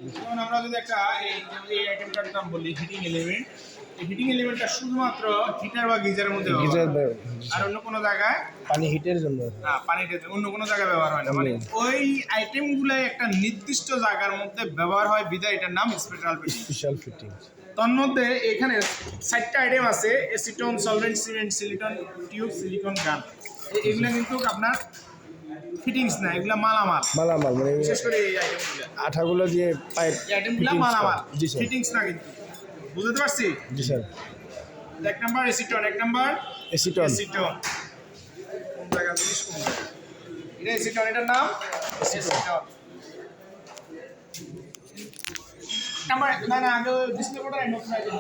যেমন আমরা যদি একটা এই আইটেমটার নাম বলি হিটিং এলিমেন্ট, এই হিটিং এলিমেন্টটা শুধুমাত্র হিটার বা গিজারের মধ্যে গিজার আর অন্য কোনো জায়গায় পানি হিটের জন্য না, পানিতে অন্য কোনো জায়গায় ব্যবহার হয় না। মানে ওই আইটেমগুলো একটা নির্দিষ্ট জায়গার মধ্যে ব্যবহার হয় বিধায় এটার নাম স্পেশাল ফিটিং। Special fitting. তার মধ্যে এখানে 4টা আইটেম আছে: acetone, solvent, cement, silicone tube, silicone gun. এগুলো কিন্তু আপনার ফিটিংস না, এগুলো মালামাল। মালামাল মানে বিশেষ করে এই আইটেমগুলো, আঠাগুলো দিয়ে পাইপ এই আইটেমগুলো মালামাল, জি স্যার। ফিটিংস না কিন্তু। বুঝতে পারছি? জি sir. 1 number acetone, 1 number acetone. Acetone কোন জায়গা জিনিস কোন জায়গা? এটা এসিটন, এটার নাম এসিটন। নাম্বার না না আগে ডিসপ্লে বোর্ডে নতুন আইটেম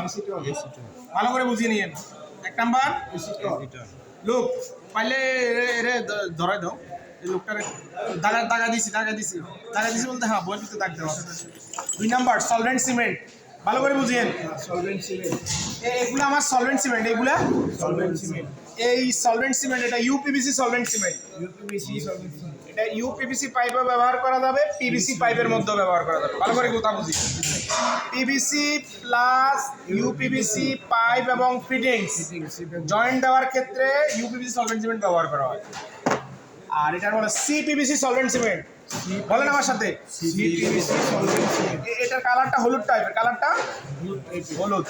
এসিটন। ভালো করে বুঝিয়ে নিয়েন। 1 নাম্বার এসিটন। লোক পাইলে রে ধরাই দাও। এই লোকটারে দাগা দিছি বলতে হ্যাঁ বলতে দাগ দেওয়া। 2 নাম্বার সলভেন্ট সিমেন্ট, ভালো করে বুঝিয়েন। Solvent cement. এগুলো আমার সলভেন্ট সিমেন্ট, এগুলা সলভেন্ট সিমেন্ট। এই সলভেন্ট সিমেন্ট, এটা uPVC solvent cement. UPVC solvent cement. এটা ইউপিভিসি পাইপে ব্যবহার করা যাবে, পিভিসি পাইপের মধ্যেও ব্যবহার করা যাবে। ভালো করে কথা বুঝি। পিভিসি প্লাস ইউপিভিসি পাইপ এবং ফিটিংস জয়েন্ট দেওয়ার ক্ষেত্রে ইউপিভিসি সলভেন্ট সিমেন্ট ব্যবহার করা হয়। আর এটার বলে সিপিভিসি সলভেন্ট সিমেন্ট। বলেন আমার সাথে, সিপিভিসি সলভেন্ট সিমেন্ট। এটার কালারটা হলুদ টাইপের, কালারটা হলুদ।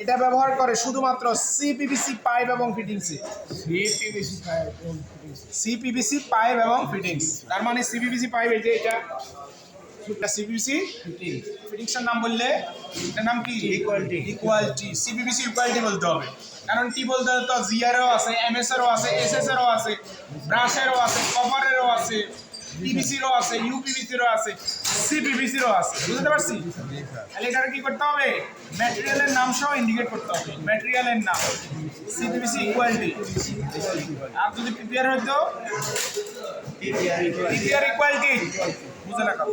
এটা ব্যবহার করে শুধুমাত্র সিপিভিসি পাইপ এবং ফিটিংসে। সিপিভিসি পাইপ এবং ফিটিংস। সিপিভিসি পাইপ এবং ফিটিংস, তার মানে সিপিভিসি পাইপ এই যে এটা সিপিভিসি ফিটিংসের নাম বললে এটার নাম কি? ইকুয়ালিটি। সিপিভিসি ইকুয়ালিটি বলতে হবে, কারণ টি বলতে তো জিআরও আছে, এমএস এরও আছে, এসএস এরও আছে, ব্রাশেরও আছে, কভারেরও আছে, পিভিসিরও আছে, ইউপিভিসিরও আছে, সিপিভিসিরও আছে। বুঝতে পারছি? তাহলে এটাকে কি করতে হবে? ম্যাটেরিয়ালের নাম সহ ইন্ডিকেট করতে হবে, ম্যাটেরিয়ালের নাম সিপিভিসি ইকুয়ালিটি। আর যদি পিপিআর হইতো পিপিআর ইকুয়ালিটি, বুঝে না কথা?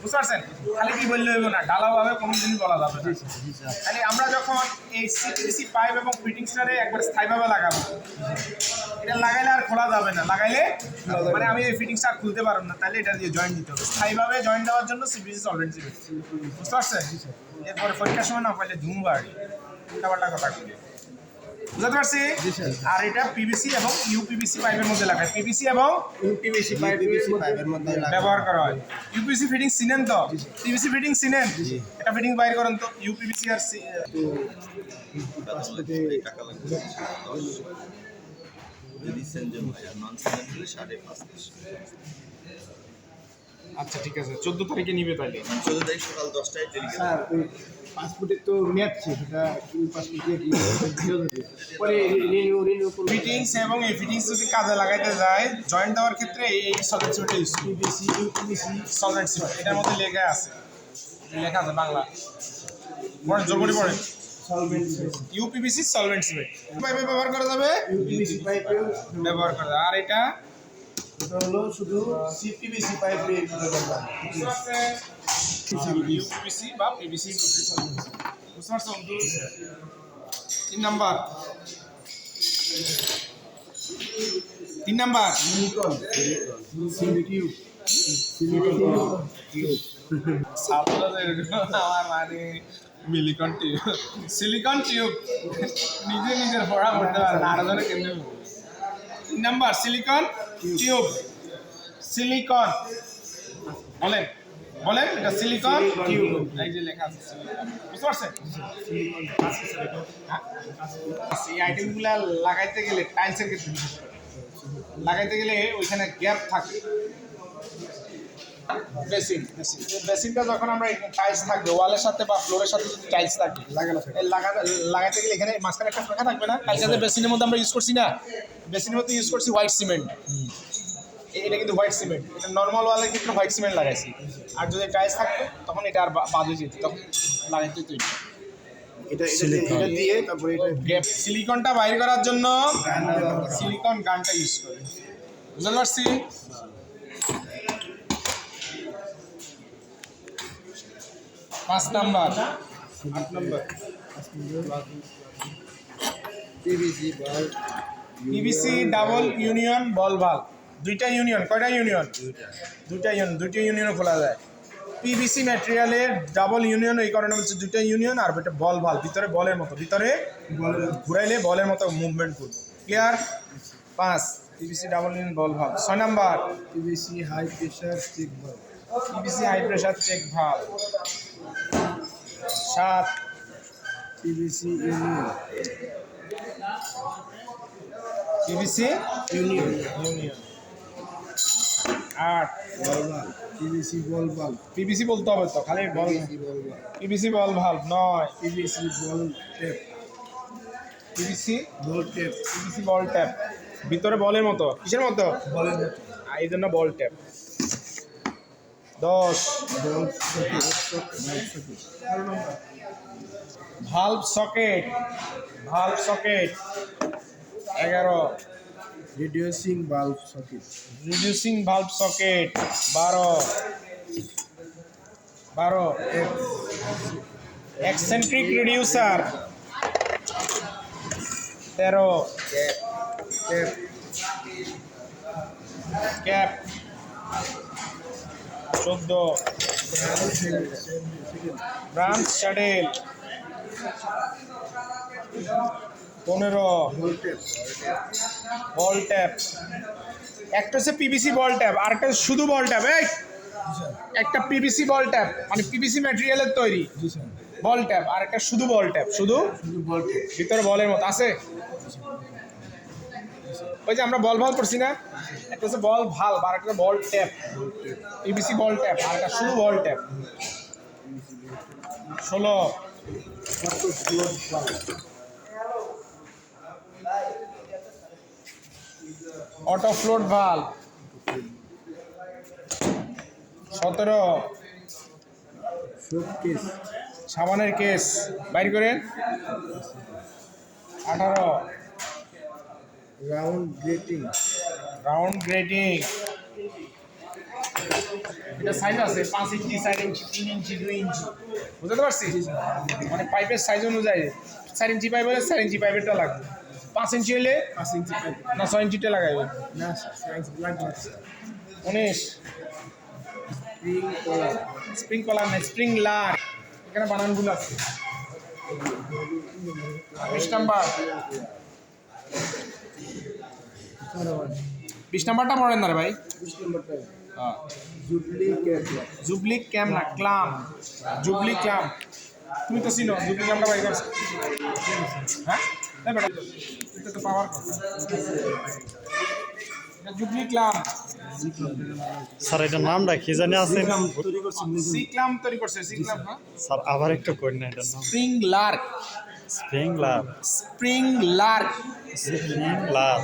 বুঝতে পারছেন? খালি কি বললে হইব না, ঢালাওভাবে কোনো জিনিস বলা যাবে না। তাহলে আমরা যখন এই সিপিভিসি পাইপ এবং ফিটিংসটারে একবার স্থায়ীভাবে লাগাবো, এটা লাগাইলে আর খোলা যাবে না। লাগাইলে মানে আমি এই ফিটিংসটা আর খুলতে পারবো না, তাহলে এটা দিয়ে জয়েন্ট দিতে হবে। স্থায়ীভাবে জয়েন্ট দেওয়ার জন্য সিপিভিসি সলভেন্ট সিমেন্ট। বুঝতে পারছেন? এরপরে পরীক্ষার সময় না পাইলে ধুম বাড়ি উল্টাপাল্টা কথা বলি। বুঝতে পারছি? আর এটা পিভিসি এবং ইউপিভিসি পাইপের মধ্যে লাগায়, পিভিসি এবং ইউপিভিসি পাইপের মধ্যে ব্যবহার করা হয়। ইউপিভিসি ফিটিং চিনেন তো? পিভিসি ফিটিং চিনেন? এটা ফিটিং বাইর করেন তো ইউপিভিসি আর আচ্ছা ঠিক আছে, 14 তারিখে নিবে তাইলে। 14 তারিখ সকাল 10টায় ডেলিভারি। স্যার ওই পাসপোর্টের তো মেয়াদ ছিল, সেটা পাসপোর্ট দিয়ে কি পরে রিনিউ করব। ফিটিংস এবং এই ফিটিংস যদি কাজে লাগাইতে যায় জয়েন্ট দেওয়ার ক্ষেত্রে এই সলভেন্ট সিমেন্ট ইউজ করি। পিভিসি ইউপিভিসি সলভেন্ট সিমেন্ট এটার মধ্যে লেখা আছে, লেখা আছে বাংলা। পড়েন, জোর করে পড়েন। Solvent cement. UPVC solvent cement পাইপে ব্যবহার করা যাবে, ইউপিভিসি পাইপেও ব্যবহার করা যাবে। আর এটা এটা হলো শুধু সিপিভিসি পাইপে ইউপিভিসি বা পিভিসি। বুঝতে পারছো? 3 নাম্বার সিলিকন সিলিটিউব আমার মানে সিলিকন টিউব নিজের পড়া করতে পারে না, আরো জনে কেমনে। 3 নাম্বার সিলিকন টিউব। সিলিকন বলেন বলেন, এটা সিলিকন টিউব, এই যে লেখা আছে সিলিকন। বুঝতে পারছেন? এই আইটেমগুলা লাগাইতে গেলে টাইলসের ক্ষেত্রে বিশেষ করে লাগাইতে গেলে ওইখানে গ্যাপ থাকে। বেসিনটা যখন আমরা টাইলস থাকবে ওয়ালের সাথে বা ফ্লোরের সাথে যদি টাইলস থাকে লাগাইতে গেলে এখানে মাঝখানে একটা ফাঁকা থাকবে না। কালকে বেসিনের মধ্যে আমরা ইউজ করছি না, বেসিনের মধ্যে ইউজ করছি হোয়াইট সিমেন্ট। এটা কিন্তু হোয়াইট সিমেন্ট, এটা নর্মাল ওয়ালের ক্ষেত্রে হোয়াইট সিমেন্ট লাগাইছি। আর যদি টাইলস থাকতো তখন এটা আর বাদ হয়ে যেত, তখন লাগাইতে তৈরি। এটা দিয়ে তারপরে এটা সিলিকনটা বাইর করার জন্য সিলিকন গানটা ইউজ করে। বুঝতে পারছি? পাঁচ নাম্বার পিভিসি ডাবল ইউনিয়ন বল ভাল্ব। দুইটা ইউনিয়ন, কয়টা ইউনিয়ন? দুইটা ইউনিয়ন, দুইটা ইউনিয়নও খোলা যায়। পিভিসি ম্যাটেরিয়ালের ডাবল ইউনিয়ন, এই কারণে বলছে দুইটা ইউনিয়ন, আর এটা বল ভাল, ভিতরে বলের মতো, ভিতরে ঘুরাইলে বলের মতো মুভমেন্ট করবে। Clear? 5 PVC double union ball valve. 6 নাম্বার PVC high pressure check valve. PVC high pressure check valve. 7 PVC union. PVC union. Union. 8 ball valve. PVC ball valve. PVC বলতে হবে তো, খালি ball. PVC ball valve. PVC ball valve. 9 PVC ball tap. PVC ball tap. PVC ball tap, ভিতরে বলের মতো, কিসের মতো? বলের মতো। এই জন্য বল ট্যাপ। 10 বল socket. Ball socket. Valve socket. Valve socket. 11 reducing valve socket. Reducing valve socket. 12 eccentric reducer. 13 tap. Cap. 14 branch saddle. 15 ball tap. Ball tap. একটা হচ্ছে পিভিসি বল ট্যাপ, আর একটা শুধু বল ট্যাপ। এই একটা পিভিসি বল ট্যাপ মানে PVC ম্যাটেরিয়ালের তৈরি জি sir. বল tap, আর একটা শুধু বল ট্যাপ, শুধু শুধু বল ট্যাপ। ভিতরে বলের মতো আছে। ওই যে আমরা বল ভাল করছি না, একটা হচ্ছে বল ভাল, আর একটা ball tap, PVC ball tap, আর একটা শুধু ball tap. 16 auto float valve. Auto float valve. 17 শোক কেস। সাবানের কেস বাইর করেন। 18 রাউন্ড গ্রেটিং। Round grating. এটা সাইজ আছে 5 ইঞ্চি, 4 ইঞ্চি, 3 ইঞ্চি, 2 ইঞ্চি, বুঝতে পারছি? মানে পাইপের সাইজ অনুযায়ী 4 ইঞ্চি পাইপ হলে 4 ইঞ্চি পাইপেরটা লাগবে, 5 ইঞ্চি হলে 5 ইঞ্চি পাইপ। না 6 ইঞ্চিটা লাগাইবে। না স্যার, লাগবে না স্যার। 19 স্প্রিং কলার। স্প্রিং কলার না, স্প্রিং লার, এখানে বানানগুলো আছে। 20 নাম্বার, 20 নাম্বারটা পড়েন না রে ভাই। 20 নম্বরটা হ্যাঁ, জুবলি ক্যাপলা। জুবলি ক্যাম না, ক্লাম, জুবলি ক্লাম। তুমি তো চিনো জুবলি ক্লামটা বাই করছো? হ্যাঁ না বেটা, এটা তো পাওয়ার কথা। এটা জুবলি ক্লাম। স্যার এটার নামটা কি জানি আছে তৈরি করছি সি ক্লাম তৈরি করছে, সি ক্লাম না, স্যার আবার একটু কই না এটার নাম sprinkler, sprinkler sprinkler, sprinkler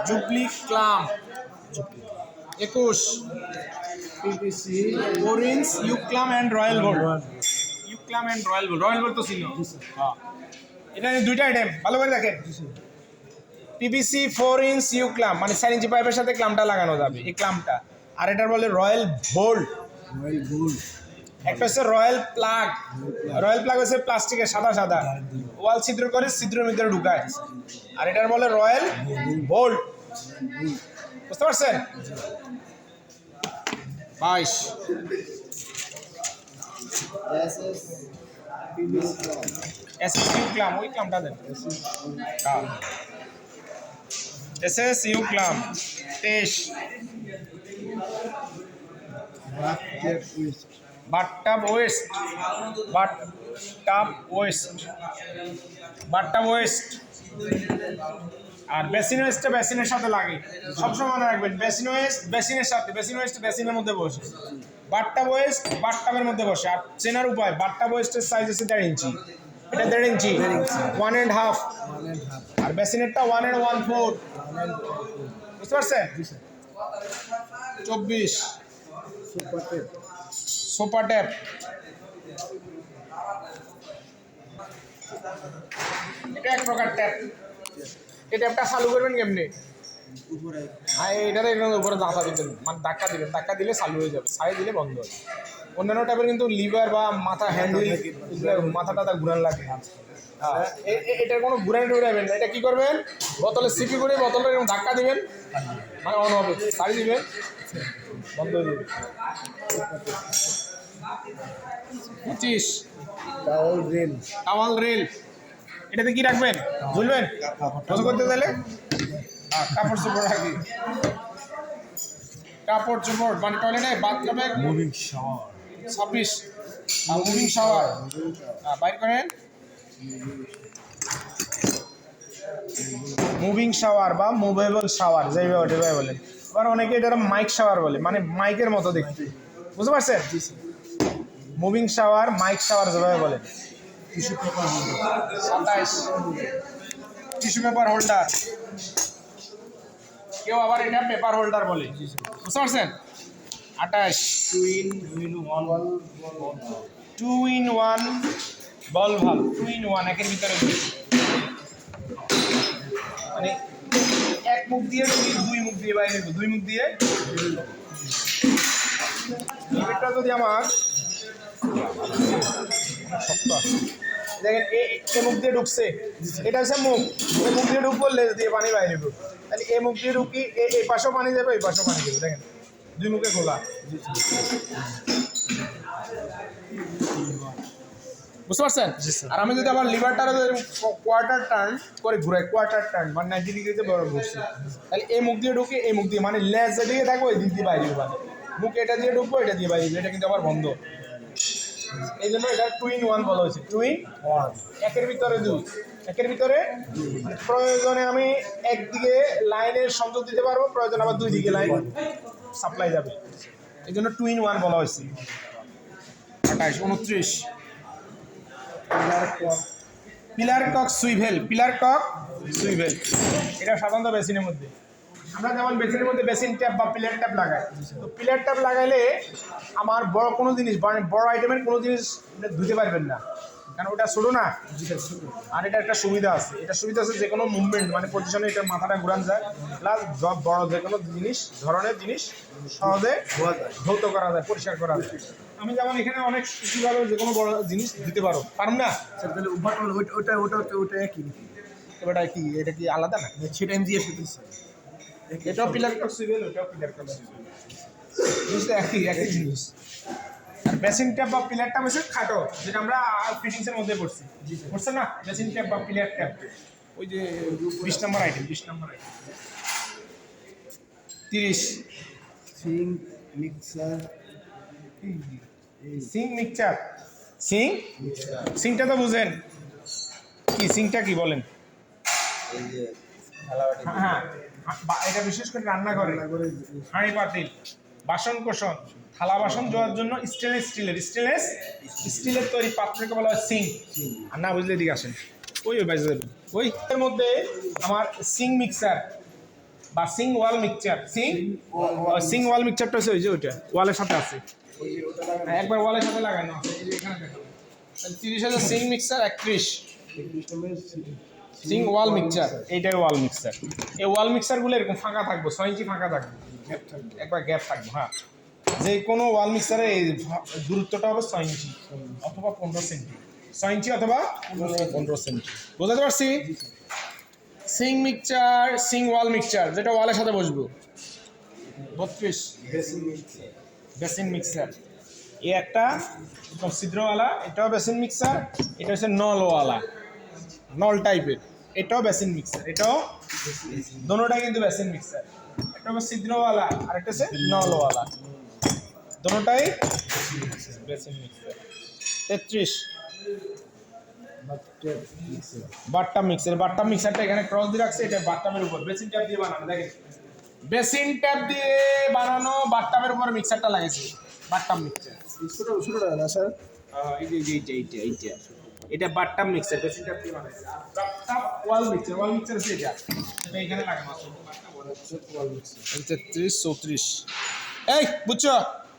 jubilee clamp. 21 PVC orange U clamp and royal gold. U clamp and royal gold, royal gold তো ছিল। হ্যাঁ, এটা দুইটা আইটেম, ভালো করে দেখেন। পিভিসি 4 ইঞ্চ ইউক্লাম মানে 4 ইঞ্চি পাইপের সাথে ক্লামটা লাগানো যাবে, এই ক্লামটা। আর এটার বলে রয়্যাল বোল্ট। Royal gold. একটা হচ্ছে রয়্যাল প্লাগ। রয়্যাল প্লাগ হচ্ছে প্লাস্টিকের সাদা সাদা, ওয়াল ছিদ্র করে ছিদ্রের ভিতরে ঢুকায়। আর এটার বলে রয়্যাল বোল্ট, বুঝতে পারছেন? 22 পিভিসি এসএস ইউক্লাম, ওই ক্লামটা দেন। হ্যাঁ, SS U clamp. 23 bathtub waste. Bathtub waste, bathtub waste, bathtub waste. আর বেসিন ওয়েস্টটা বেসিনের সাথে লাগে, সবসময় মনে রাখবেন। বেসিন ওয়েস্ট বেসিনের সাথে, বেসিন ওয়েস্ট বেসিনের মধ্যে বসে, বাথটাব ওয়েস্ট বাথটাবের মধ্যে বসে। আর চেনার উপায়, বাথটাব ওয়েস্টের সাইজ হচ্ছে 1.5 ইঞ্চি, এটা 1.5 ইঞ্চি, 1.5, আর বেসিনেরটা 1 and 1/4, বুঝতে পারছেন? 24 সুপার টেপ। সোপা ট্যাপ। এটা এক প্রকার ট্যাপ। এই ট্যাপটা চালু করবেন কেমনি? উপরে আর এটাতে এরকম উপরে ধাক্কা দিবেন, মানে ধাক্কা দিবেন, ধাক্কা দিলে চালু হয়ে যাবে, ছাড়িয়ে দিলে বন্ধ হবে। অন্যান্য ট্যাপের কিন্তু লিভার বা মাথা হ্যান্ডেল, মাথা টাথা ঘুরান লাগে। হ্যাঁ, এটার কোনো ঘুরানি টুরাবেন না। এটা কি করবেন, বোতলে সিপি করে বোতলে এরকম ধাক্কা দিবেন, মানে অন হবে, ছাড়িয়ে দিবেন, বন্ধ হয়ে যাবে। 25 টাওয়াল রেল টাওয়াল রেল, এটাতে কি রাখবেন বুঝবেন কত করতে তাহলে কাপড় চোপড় রাখি, কাপড় চোপড় মানে টয়লেটে বাথরুমে মুভিং শাওয়ার 26 মুভিং শাওয়ার বাইর করেন, মুভিং শাওয়ার বা মুভেবল শাওয়ার যেভাবে বলেন। আবার অনেকে এটা মাইক শাওয়ার বলে, মানে মাইকের মতো দেখতে, বুঝতে পারছেন? মুভিং শাওয়ার, মাইক শাওয়ার যেভাবে বলেন। Tissue paper 27 tissue paper holder, কেউ আবার এটা পেপার হোল্ডার বলে, বুঝতে পারছেন? 28 2 in 1 বল ভাল, 2 in 1 একের ভিতরে দুই, মানে এক মুখ দিয়ে দুই মুখ দিয়ে বাইরে নেব, দুই মুখ দিয়ে এটা যদি আমার দেখেন এ মুখ দিয়ে ঢুকছে, এটা হচ্ছে মুখ, এ মুখ দিয়ে ঢুকবো লেজ দিয়ে পানি বাইরে নেব, তাহলে এ মুখ দিয়ে ঢুকি এই পাশেও পানি যাবে, এই পাশেও পানি যাবে, দেখেন দুই মুখে খোলা, বুঝতে পারছেন? আর আমি যদি আবার লিভারটা কোয়ার্টার টার্ন করে ঘুরাই, কোয়ার্টার টার্ন মানে 90 ডিগ্রিতে বড় ঘুরছি, তাহলে এই মুখ দিয়ে ঢুকে এই মুখ দিয়ে, মানে লেজ যেদিকে থাকবো ওই দিক দিয়ে বাইরে যাবে, মুখ এটা দিয়ে ঢুকবো এটা দিয়ে বাইরে, এটা কিন্তু আবার বন্ধ, এই জন্য এটা 2 in 1 বলা হয়েছে। 2 in 1 একের ভিতরে দুই, একের ভিতরে প্রয়োজনে আমি একদিকে লাইনের সংযোগ দিতে পারবো, প্রয়োজন আবার দুই দিকে লাইন সাপ্লাই যাবে, এই জন্য 2 in 1 বলা হয়েছে। 28 29 pillar cock swivel, pillar cock swivel, এটা সাধারণত বেসিনের মধ্যে, আমরা যেমন বেসিনের মধ্যে বেসিন ট্যাপ বা পিলার ট্যাপ লাগাই, তো পিলার ট্যাপ লাগাইলে আমার বড় কোনো জিনিস মানে বড় আইটেমের কোনো জিনিস ধুতে পারবেন না, কারণ ওটা ছোটো না, আর এটা একটা সুবিধা আছে, এটা সুবিধা আছে যে কোনো মুভমেন্ট মানে পজিশনে এটা মাথাটা ঘুরান যায়, প্লাস বড় যে কোনো জিনিস ধরনের জিনিস সহজে ধৌত করা যায়, পরিষ্কার করা যায়। আমি যেমন এখানে অনেক কীভাবে যে কোনো বড় জিনিস দিতে পারো পারুন না, তাহলে ওটা ওটা ওটা একই, এটা কি, এটা কি আলাদা না? সেটা আমি জিজ্ঞেস করতেছি। এটাও পিলার কক সুইভেল, ওটাও পিলার কক সুইভেল, জিনিসটা একই একই জিনিস। আর বেসিন ট্যাপ বা পিলার ট্যাপ হচ্ছে খাটো, যেটা আমরা ফিটিংসের মধ্যে পড়ছি, বুঝছেন না? বেসিন ট্যাপ বা পিলার ট্যাপ, ওই যে 20 number item, 20 number item. 30 sink mixer sink mixture, sink সিংটা তো বুঝেন কি, সিংটা কি বলেন? হ্যাঁ এটা বিশেষ করে রান্না করে হাঁড়ি পাতিল বাসন কোসন থালা বাসন ধোয়ার জন্য স্টেনলেস স্টিলের তৈরি পাত্রকে বলা হয় সিং। আর না বুঝলে এদিকে আসেন, ওই বাজে যাবেন, ওই এর মধ্যে আমার সিং মিক্সার বা সিং ওয়াল মিক্সচার, সিং ওয়াল মিক্সচারটা হচ্ছে ওই যে ওইটা ওয়ালের সাথে আছে, একবার ওয়ালের সাথে লাগানো আছে, এই যে এখানে দেখো 30,000 সিং মিক্সার। 31 সিং ওয়াল মিক্সচার, এইটাই ওয়াল মিক্সচার। এই ওয়াল মিক্সচারগুলো এরকম ফাঁকা থাকবো, 6 ইঞ্চি ফাঁকা থাকবে, একবার গ্যাপ থাকবো। হ্যাঁ, যে কোনো ওয়াল মিক্সচারে এই দূরত্বটা হবে 6 ইঞ্চি অথবা 15 সেন্টি, 6 ইঞ্চি অথবা 15 সেন্টি, বোঝাতে পারছি? সিং মিক্সচার, সিং ওয়াল মিক্সচার, যেটা ওয়ালের সাথে বসবো। 32 বেসিন মিক্সচার, এই একটা ছিদ্রওয়ালা, এটাও বেসিন মিক্সচার, এটা হচ্ছে নলওয়ালা, নল টাইপের, এটাও বেসিন মিক্সার, এটাও দোনোটাই কিন্তু বেসিন মিক্সার, একটা হচ্ছে ছিদ্রওয়ালা আর একটা হচ্ছে নলওয়ালা, দোনোটাই বেসিন মিক্সার। 33 বাট্টাম মিক্সার, বাট্টাম মিক্সারটা এখানে ক্রস দিয়ে রাখছে, এটা বাট্টামের উপর বেসিন ট্যাপ দিয়ে বানানো, দেখেন বেসিন ট্যাপ দিয়ে বানানো বাট্টামের উপর মিক্সারটা লাগাইছে, বাট্টাম মিক্সার। ছোটটা না স্যার, এইটা এটা বাট্টাম মিক্সার, বেসিন ট্যাপ দিয়ে বানাইছে। আর বাট্টাম ওয়াল মিক্সার হচ্ছে এটা এখানে লাগানো আছে, ওয়াল মিক্সার। 33 34 এই বুঝছো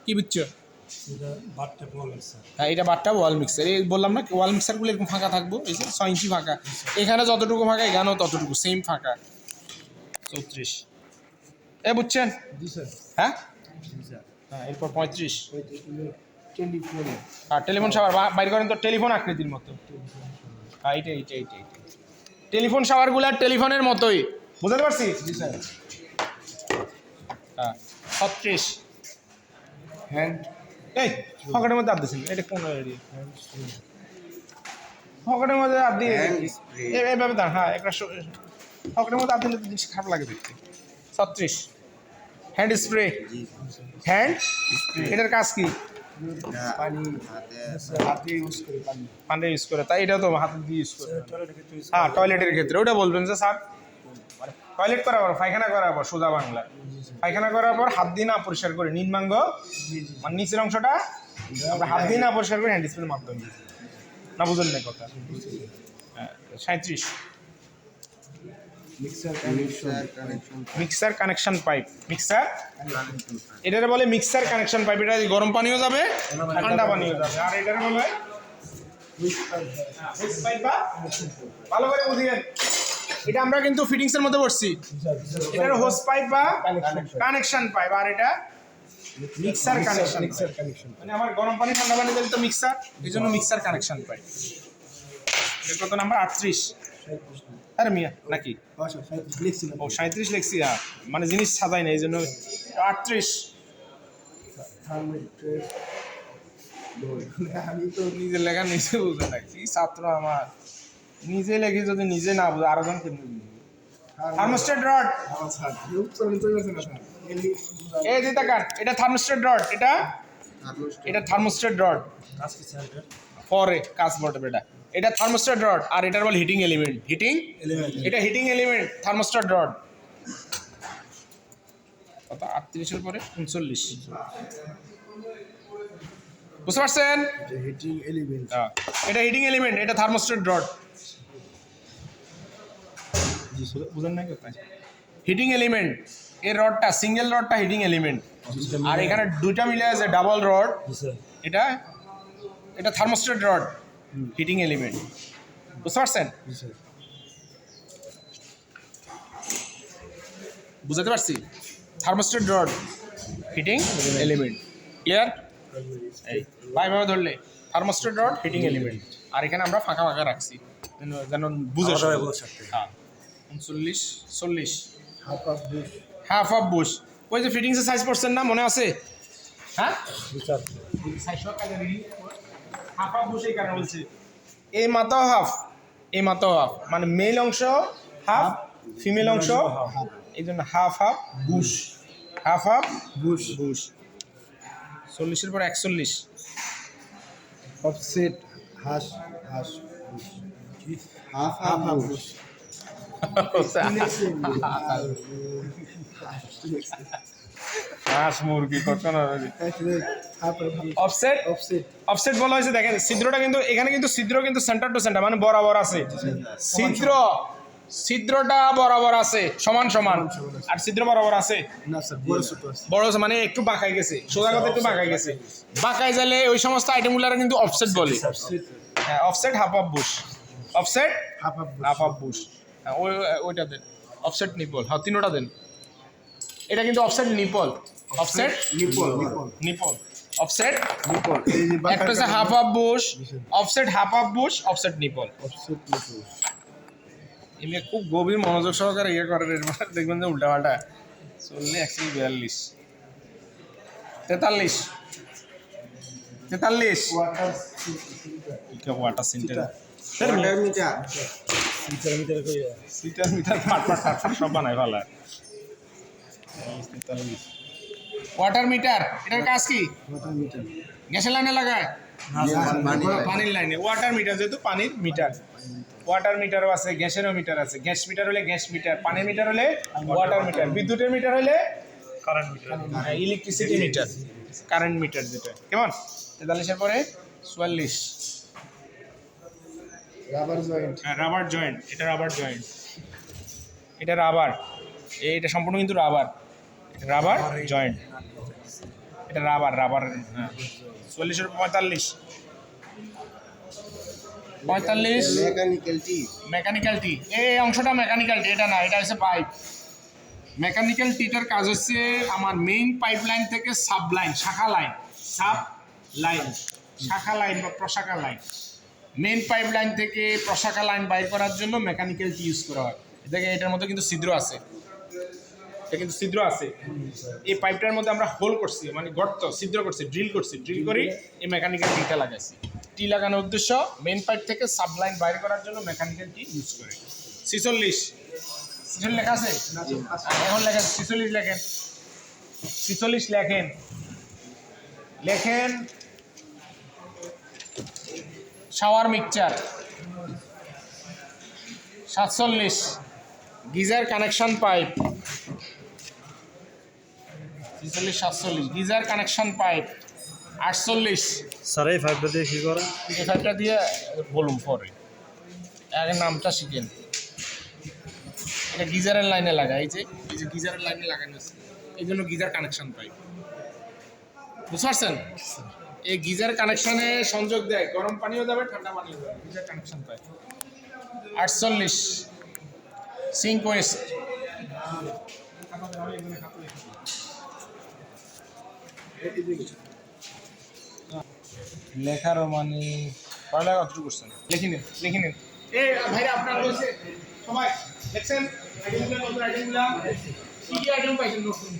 কি বুঝছো? হ্যাঁ, এটা বাট্টাম ওয়াল মিক্সার, এই বললাম না ওয়াল মিক্সারগুলো এরকম ফাঁকা থাকবো, এই যে 6 ইঞ্চি ফাঁকা, এখানে যতটুকু ফাঁকা এখানেও ততটুকু সেম ফাঁকা। 34 এ বুঝছেন? জি স্যার। হ্যাঁ হ্যাঁ, এরপর 35 টেলিফোন, আর টেলিফোন শাওয়ার বাইর করেন তো, টেলিফোন আকৃতির মতো, হ্যাঁ এইটা টেলিফোন শাওয়ারগুলো টেলিফোনের মতোই, বুঝতে পারছি? জি স্যার। হ্যাঁ 36 হ্যান্ড এই পকেটের মধ্যে হাত দিয়েছেন, এটা কোন এরিয়া? পকেটের মধ্যে হাত দিয়ে এইভাবে দাঁড়ান। হ্যাঁ, একটা পকেটের মধ্যে হাত দিলে তো জিনিস খারাপ লাগে দেখতে। 36 হ্যান্ড স্প্রে। হ্যান্ড এটার কাজ কি? পানি হাতে ইউজ করে পানি ইউজ করে, তাই এটা তো হাতে দিয়ে ইউজ করে। হ্যাঁ, টয়লেটের ক্ষেত্রে ওটা বলবেন যে স্যার টয়লেট করার পর, পায়খানা করার পর, সোজা বাংলা পায়খানা করার পর হাত দিয়ে না পরিষ্কার করে নিম্নাঙ্গ মানে নিচের অংশটা আমরা হাত দিয়ে না পরিষ্কার করে হ্যান্ড স্প্রের মাধ্যমে। না বুঝলেন না কথা? 37 মিক্সার কানেকশন পাইপ। মিক্সার এটারে বলে মিক্সার কানেকশন পাইপ। এটা গরম পানিও যাবে, ঠান্ডা পানিও যাবে। আর এটারে বলে হোস পাইপ বা ভালো করে বুঝিয়েন। এটা আমরা কিন্তু ফিটিংস এর মধ্যে পড়ছি। এটার হোস পাইপ বা কানেকশন পাইপ, আর এটা মিক্সার কানেকশন। মানে আমার গরম পানি ঠান্ডা পানি দিলে তো মিক্সার, এই জন্য মিক্সার কানেকশন পাইপ। এটা কত নাম্বার? 38। আরে মিয়া নাকি? ও 37 লিখছি। মানে জিনিস সাজাই না, এই জন্য 38। আমি তো নিজের লেখা নিজে বুঝে না, কি ছাত্র আমার। নিজে লেখি যদি নিজে না বুঝে আরো জন কেমনি বুঝবে? Thermostat rod. এই যে তাকান, এটা থার্মোস্ট্যাট রড। এটা থার্মোস্ট্যাট রড। পরে কাজ বলতে বেটা, এটা থার্মোস্ট্যাট রড। আর এটার বল হিটিং এলিমেন্ট। এটা হিটিং এলিমেন্ট, থার্মোস্ট্যাট রড। কত? 38 এর পরে 39। বুঝতে পারছেন? Heating element. এটা হিটিং এলিমেন্ট, এটা থার্মোস্ট্যাট রড। বুঝেন না কোথায়? হিটিং এলিমেন্ট, এই রডটা সিঙ্গেল রডটা হিটিং এলিমেন্ট। আর এখানে দুইটা মিলে আছে ডাবল রড। এটা থার্মোস্ট্যাট রড, হিটিং এলিমেন্ট। বুঝতে পারছেন? বুঝাতে পারছি? Thermostat rod, heating element. Clear? এই ভাইভাবে ধরলে থার্মোস্ট্যাট রড, হিটিং এলিমেন্ট। আর এখানে আমরা ফাঁকা ফাঁকা রাখছি যেন বুঝে সবাই। হ্যাঁ, 39 40 হাফ অফ বুশ। ওই যে ফিটিংসের সাইজ পড়ছেন না, মনে আছে? হ্যাঁ, হাফ অফ বুশ। এই কারণে বলছি এই মাথাও হাফ, এই মাথাও হাফ, মানে মেল অংশ হাফ, ফিমেল অংশ হাফ। এই জন্য half half bush. Half half bush. 40-এর পর 41। অফসেট হাস হাস হাফ হাফ বুশ। হাঁস মুরগি কখনো অফসেট। অফসেট বলা হয়েছে, দেখেন ছিদ্রটা কিন্তু এখানে কিন্তু ছিদ্র কিন্তু সেন্টার টু সেন্টার মানে বরাবর আছে। ছিদ্রটা বরাবর আছে, সমান সমান। আর ছিদ্র বরাবর আছে না স্যার, বড় ছোট আছে। বড় মানে একটু বাঁকাই গেছে, সোজা কথা একটু বাঁকাই গেছে। বাঁকাই গেলে ওই সমস্ত আইটেমগুলো কিন্তু অফসেট বলে। হ্যাঁ, offset half of Bush. Offset half of Bush. হ্যাঁ, ওইটা দেন। Offset nipple. হ্যাঁ, তিনোটা দেন। এটা কিন্তু offset nipple. Offset nipple offset nipple. এই যে একটা হচ্ছে half of Bush, offset half of Bush, offset nipple. Offset nipple. এমনি খুব গভীর মনোযোগ সহকারে ইয়ে করেন, দেখবেন যে উল্টা পাল্টা চললে 142 43 43 ওয়াটার সেন্টার সিটার মিটার পাট সব বানায় ভালো। ওয়াটার মিটার, এটার কাজ কি? গ্যাসের লাইনে লাগায়, পানির লাইনে। ওয়াটার মিটার যেহেতু পানির মিটার। ওয়াটার মিটারও আছে, গ্যাসেরও মিটার আছে। গ্যাস মিটার হলে গ্যাস মিটার, পানির মিটার হলে ওয়াটার মিটার, বিদ্যুতের মিটার হলে current meter, electricity meter, current meter যেটা। কেমন? 43-এর পরে 44 রাবার জয়েন্ট। Rubber joint. এটা রাবার জয়েন্ট, এটা রাবার, এটা সম্পূর্ণ কিন্তু রাবার। রাবার জয়েন্ট, এটা রাবার। হ্যাঁ, 44-এর 45 মেকানিক্যাল টি। এই অংশটা মেকানিক্যাল টি, এটা না, এটা হচ্ছে পাইপ। মেকানিক্যাল টিটার কাজ হচ্ছে আমার মেইন পাইপ লাইন থেকে সাব লাইন, শাখা লাইন বা প্রশাখা লাইন। মেইন পাইপ লাইন থেকে প্রশাখা লাইন বাইর করার জন্য মেকানিক্যাল টি ইউজ করা হয়। দেখেন এটার মধ্যে কিন্তু ছিদ্র আছে, এটা কিন্তু ছিদ্র আছে। এই পাইপটার মধ্যে আমরা হোল করছি, মানে গর্ত ছিদ্র করছি, ড্রিল করছি, ড্রিল করি এই মেকানিক্যাল টিটা লাগাইছি। টি লাগানোর উদ্দেশ্য মেন পাইপ থেকে সাবলাইন বাইরে করার জন্য মেকানিক্যাল টি ইউজ করে। 46 লেখা আছে, এখন লেখেন 46 লেখেন, 46 লেখেন, লেখেন shower mixture. 47 geyser connection pipe, 47 geyser connection pipe. 48 sir এই পাইপটা দিয়ে কি করে? এই পাইপটা দিয়ে বলুন পরে, আগে নামটা শিখেন। এটা গিজারের লাইনে লাগায়, এই যে গিজারের লাইনে লাগানো আছে, এই জন্য গিজার কানেকশন পাইপ। বুঝতে পারছেন? এই গিজার কানেকশনে সংযোগ দেয়, গরম পানিও যাবে ঠান্ডা পানিও যাবে, geyser connection pipe. 48 sink waste. লেখারও মানে পড়ালেখা কতটুকু করছেন? লিখে নিন, লিখে নিন। এই ভাইরা আপনার বলছে সবাই দেখছেন আইটেমগুলো, নতুন আইটেমগুলো কি কি আইটেম পাইছেন নতুন?